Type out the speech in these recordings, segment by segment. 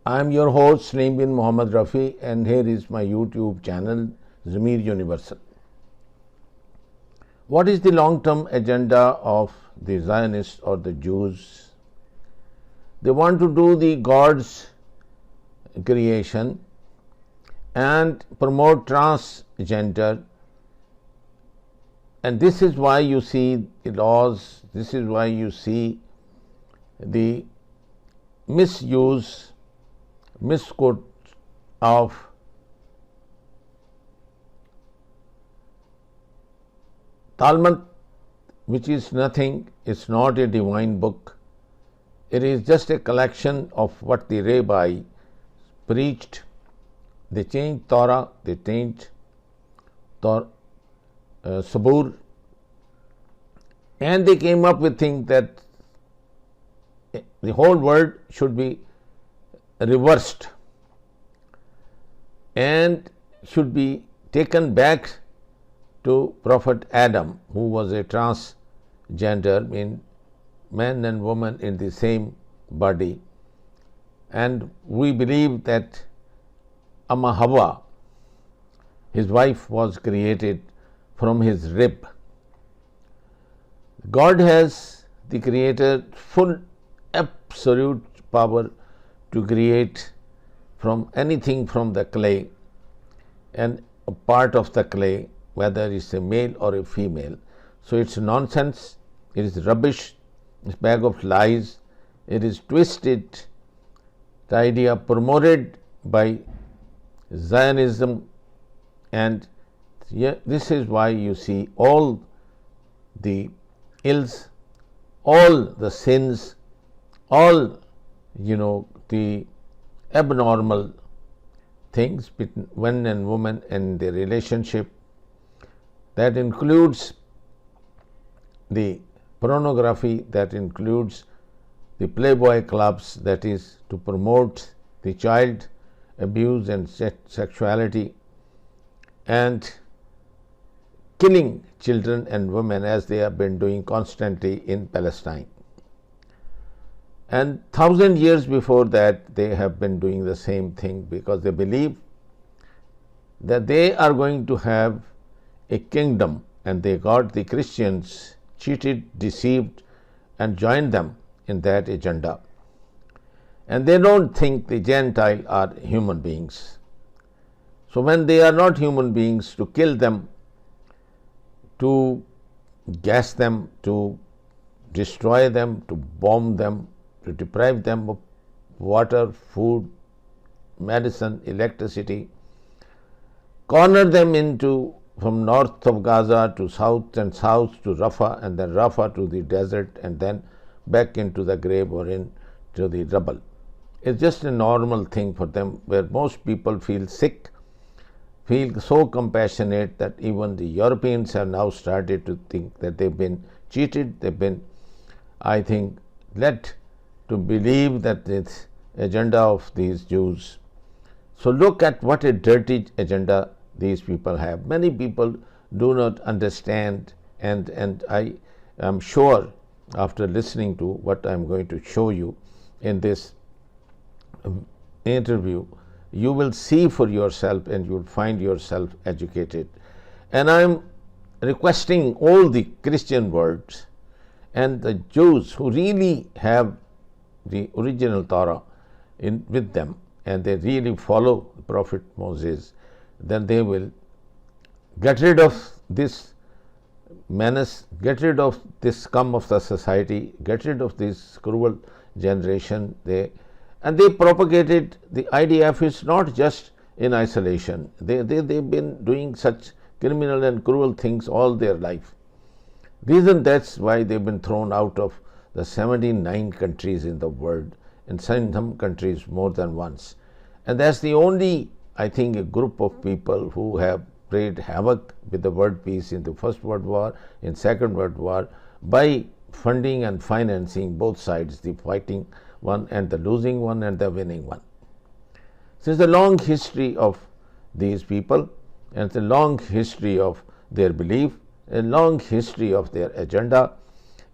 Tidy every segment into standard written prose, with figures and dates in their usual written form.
I am your host Salim bin Muhammad Rafi, and here is my YouTube channel Zamir Universal. What is the long-term agenda of the Zionists or the Jews? They want to do the God's creation and promote transgender, and this is why you see the laws, this is why you see the misquote of Talmud, which is nothing, it's not a divine book. It is just a collection of what the rabbi preached. They changed Torah, they changed Sabur, and they came up with things that the whole world should be reversed and should be taken back to Prophet Adam, who was a transgender, mean man and woman in the same body. And we believe that Amma Hawa, his wife, was created from his rib. God has, the Creator, full absolute power to create from anything from the clay and a part of the clay, whether it's a male or a female. So it's nonsense, it is rubbish, it's a bag of lies, it is twisted, the idea promoted by Zionism, and this is why you see all the ills, all the sins, all the abnormal things between man and woman and their relationship. That includes the pornography, that includes the Playboy clubs, that is to promote the child abuse and sexuality, and killing children and women as they have been doing constantly in Palestine. And 1,000 years before that, they have been doing the same thing, because they believe that they are going to have a kingdom, and they got the Christians cheated, deceived, and joined them in that agenda. And they don't think the Gentiles are human beings. So when they are not human beings, to kill them, to gas them, to destroy them, to bomb them, to deprive them of water, food, medicine, electricity, corner them into from north of Gaza to south, and south to Rafah, and then Rafah to the desert, and then back into the grave or into the rubble. It's just a normal thing for them, where most people feel sick, feel so compassionate, that even the Europeans have now started to think that they've been cheated, they've been, I think, led to believe that it's agenda of these Jews. So look at what a dirty agenda these people have. Many people do not understand, and I am sure after listening to what I'm going to show you in this interview, you will see for yourself and you will find yourself educated. And I'm requesting all the Christian world and the Jews who really have the original Torah with them, and they really follow the Prophet Moses, then they will get rid of this menace, get rid of this scum of the society, get rid of this cruel generation. They propagated the IDF is not just in isolation. They've been doing such criminal and cruel things all their life. Reason that's why they've been thrown out of the 79 countries in the world, and some countries more than once. And that's the only, I think, a group of people who have played havoc with the world peace in the First World War, in Second World War, by funding and financing both sides, the fighting one and the losing one and the winning one. Since the long history of these people, and the long history of their belief, a long history of their agenda,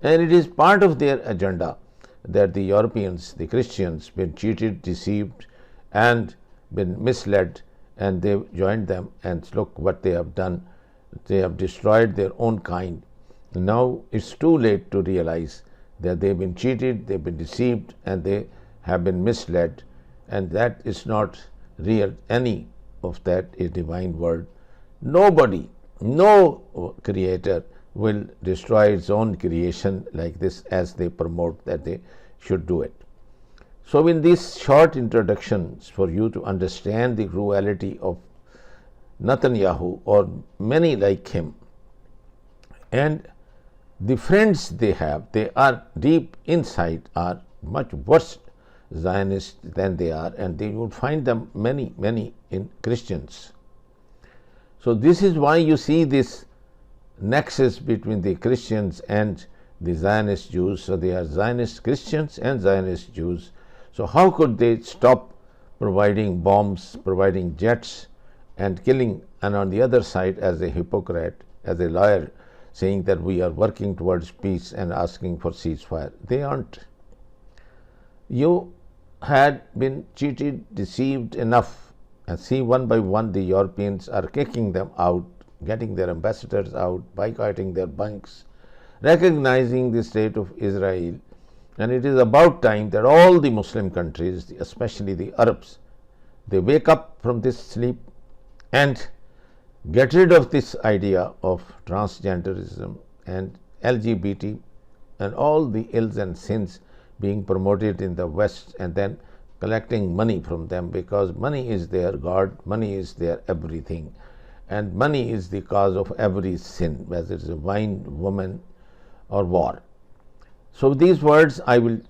and it is part of their agenda that the Europeans, the Christians, been cheated, deceived, and been misled, and they joined them, and look what they have done. They have destroyed their own kind. Now it's too late to realize that they've been cheated, they've been deceived, and they have been misled, and that is not real. Any of that is divine word. Nobody, no creator will destroy its own creation like this, as they promote that they should do it. So in these short introductions, for you to understand the cruelty of Netanyahu or many like him, and the friends they have, they are deep inside, are much worse Zionists than they are, and they would find them many in Christians. So this is why you see this nexus between the Christians and the Zionist Jews. So they are Zionist Christians and Zionist Jews. So how could they stop providing bombs, providing jets, and killing, and on the other side as a hypocrite, as a liar, saying that we are working towards peace and asking for ceasefire? They aren't. You had been cheated, deceived enough, and see one by one the Europeans are kicking them out, getting their ambassadors out, boycotting their banks, recognizing the state of Israel. And it is about time that all the Muslim countries, especially the Arabs, they wake up from this sleep and get rid of this idea of transgenderism and LGBT and all the ills and sins being promoted in the West, and then collecting money from them, because money is their God, money is their everything, and money is the cause of every sin, whether it is a wine, woman, or war. So these words, I will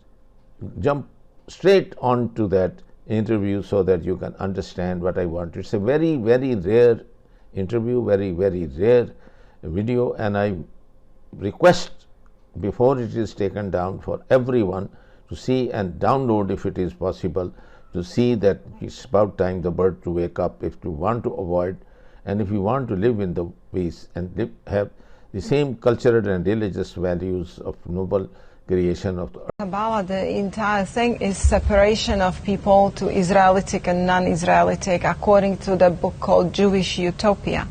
jump straight on to that interview so that you can understand what I want. It's a very rare interview, very rare video, and I request before it is taken down for everyone to see and download, if it is possible, to see that it's about time the bird to wake up if you want to avoid, and if you want to live in the peace and have the same cultural and religious values of noble creation of the earth. Kabbalah, the entire thing is separation of people to Israelitic and non-Israelitic, according to the book called Jewish Utopia.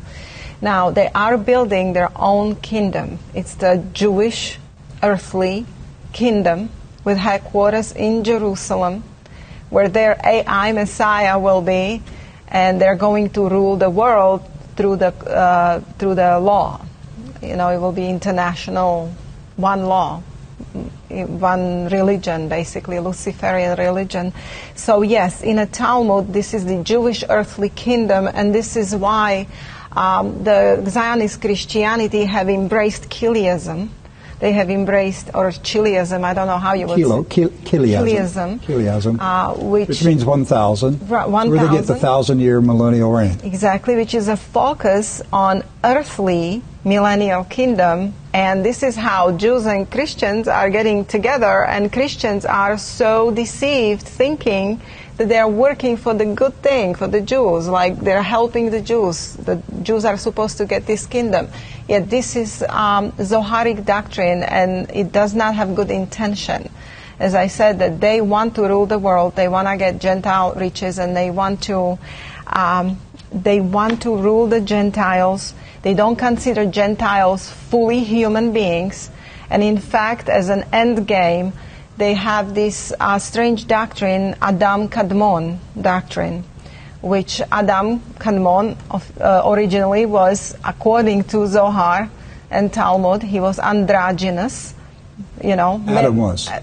Now, they are building their own kingdom. It's the Jewish earthly kingdom with headquarters in Jerusalem, where their AI Messiah will be, and they're going to rule the world through the law. You know, it will be international, one law, one religion, basically Luciferian religion. So yes, in a Talmud, this is the Jewish earthly kingdom, and this is why the Zionist Christianity have embraced Kiliism. They have embraced, or Chileism, I don't know how you would say. Kiliism, which means 1,000. 1,000. Where they get the 1,000-year millennial reign. Exactly, which is a focus on earthly millennial kingdom. And this is how Jews and Christians are getting together, and Christians are so deceived, thinking that they are working for the good thing, for the Jews, like they're helping the Jews. The Jews are supposed to get this kingdom. Yet this is Zoharic doctrine, and it does not have good intention. As I said, that they want to rule the world, they want to get Gentile riches, and they want to rule the Gentiles. They don't consider Gentiles fully human beings, and in fact, as an end game, they have this strange doctrine, Adam Kadmon doctrine, which Adam Kadmon originally was, according to Zohar and Talmud, he was androgynous. You know,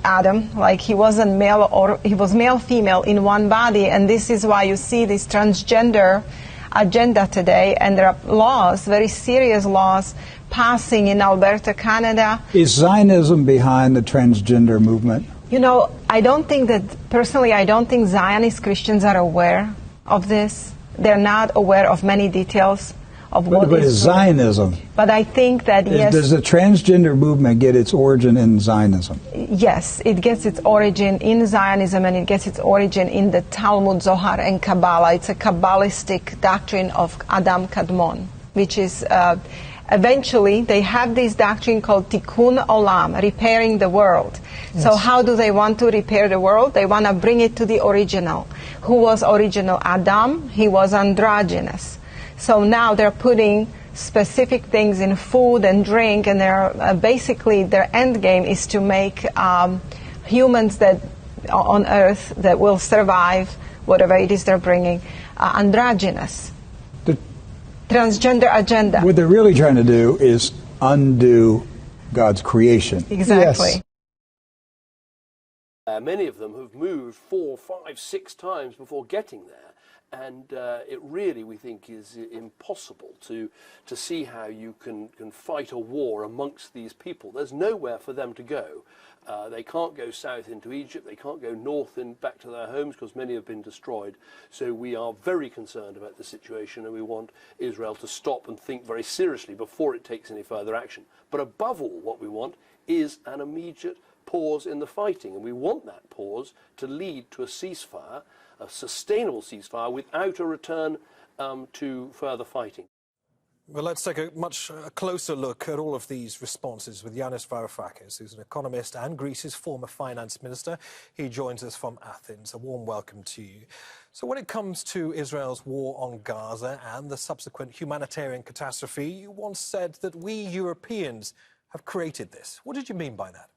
Adam, like he wasn't male, or he was male female in one body, and this is why you see this transgender agenda today, and there are laws, very serious laws, passing in Alberta, Canada. Is Zionism behind the transgender movement? You know, I don't think that, personally, I don't think Zionist Christians are aware of this. They're not aware of many details of what is Zionism. But I think that, yes. Does the transgender movement get its origin in Zionism? Yes, it gets its origin in Zionism, and it gets its origin in the Talmud, Zohar, and Kabbalah. It's a Kabbalistic doctrine of Adam Kadmon, which is eventually they have this doctrine called tikkun olam, repairing the world. Yes. So how do they want to repair the world? They want to bring it to the original. Who was original Adam? He was androgynous. So now they're putting specific things in food and drink, and they're basically their end game is to make humans that on Earth that will survive whatever it is they're bringing androgynous. The transgender agenda. What they're really trying to do is undo God's creation. Exactly. Yes. Many of them have moved 4, 5, 6 times before getting there. And it really, we think, is impossible to see how you can fight a war amongst these people. There's nowhere for them to go. They can't go south into Egypt. They can't go north and back to their homes because many have been destroyed. So we are very concerned about the situation, and we want Israel to stop and think very seriously before it takes any further action. But above all, what we want is an immediate pause in the fighting, and we want that pause to lead to a ceasefire, a sustainable ceasefire without a return to further fighting. Well, let's take a much closer look at all of these responses with Yanis Varoufakis, who's an economist and Greece's former finance minister. He joins us from Athens. A warm welcome to you. So when it comes to Israel's war on Gaza and the subsequent humanitarian catastrophe, you once said that we Europeans have created this. What did you mean by that?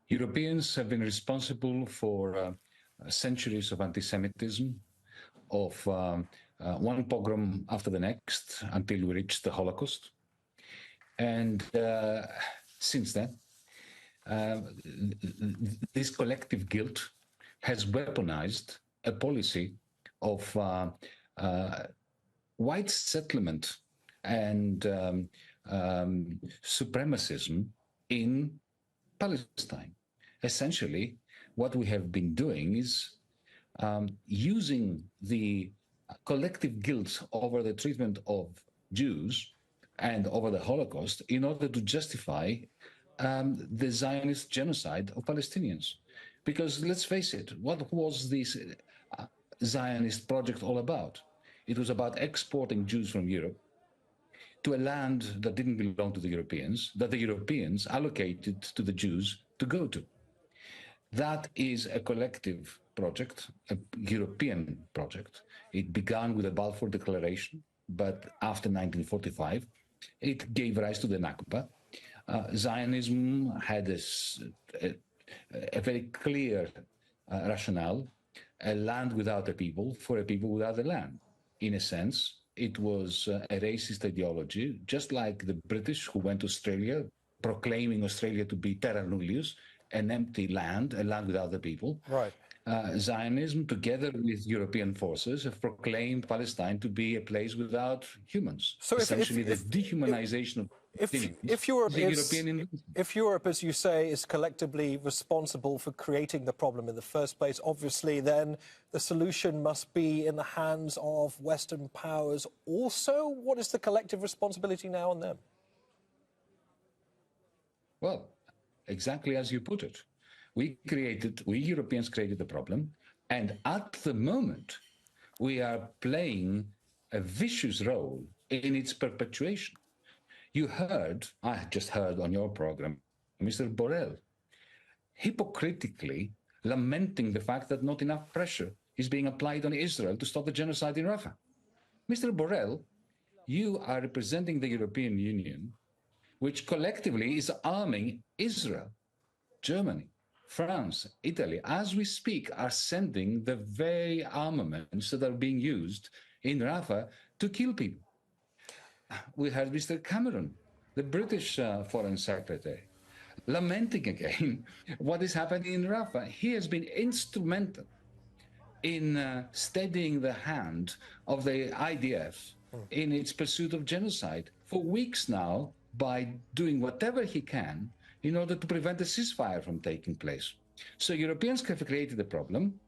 Europeans have been responsible for centuries of anti-Semitism, of one pogrom after the next until we reached the Holocaust. And since then, this collective guilt has weaponized a policy of white settlement and supremacism in Palestine. Essentially, what we have been doing is using the collective guilt over the treatment of Jews and over the Holocaust in order to justify the Zionist genocide of Palestinians. Because let's face it, what was this Zionist project all about? It was about exporting Jews from Europe to a land that didn't belong to the Europeans, that the Europeans allocated to the Jews to go to. That is a collective project, a European project. It began with the Balfour Declaration, but after 1945, it gave rise to the Nakba. Zionism had a very clear rationale, a land without a people for a people without a land. In a sense, it was a racist ideology, just like the British who went to Australia, proclaiming Australia to be terra nullius, an empty land, a land without the people. Right. Zionism, together with European forces, have proclaimed Palestine to be a place without humans. So essentially, the dehumanization of if Europe, as you say, is collectively responsible for creating the problem in the first place, obviously then the solution must be in the hands of Western powers also. What is the collective responsibility now on them? Well, exactly as you put it. We Europeans created the problem, and at the moment, we are playing a vicious role in its perpetuation. I just heard on your program, Mr. Borrell, hypocritically lamenting the fact that not enough pressure is being applied on Israel to stop the genocide in Rafah. Mr. Borrell, you are representing the European Union, which collectively is arming Israel, Germany, France, Italy, as we speak, are sending the very armaments that are being used in Rafah to kill people. We heard Mr. Cameron, the British Foreign Secretary, lamenting again what is happening in Rafah. He has been instrumental in steadying the hand of the IDF in its pursuit of genocide for weeks now by doing whatever he can in order to prevent a ceasefire from taking place. So Europeans have created the problem,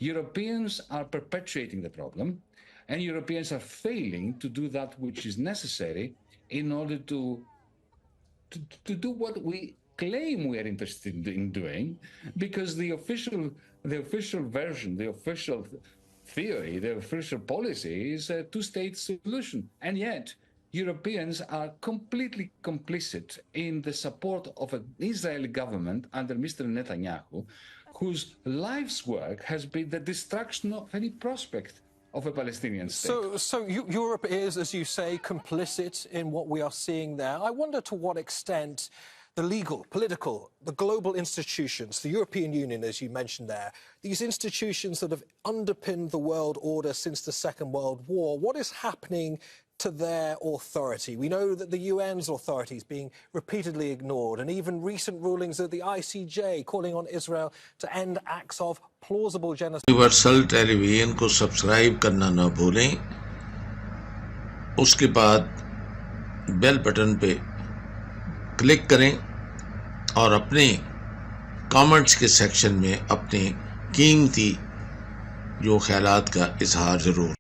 Europeans are perpetuating the problem, and Europeans are failing to do that which is necessary in order to do what we claim we are interested in doing, because the official version, the official theory, the official policy is a two-state solution. And yet, Europeans are completely complicit in the support of an Israeli government under Mr. Netanyahu, whose life's work has been the destruction of any prospect of a Palestinian state. So Europe is, as you say, complicit in what we are seeing there. I wonder to what extent the legal, political, the global institutions, the European Union, as you mentioned there, these institutions that have underpinned the world order since the Second World War, what is happening to their authority? We know that the UN's authority is being repeatedly ignored, and even recent rulings of the ICJ calling on Israel to end acts of plausible genocide. Universal television को subscribe करना ना भूलें, उसके बाद bell button पे click करें और अपने कमेंट्स के सेक्शन में अपने कीमती जो ख्यालात का इजहार ज़रूर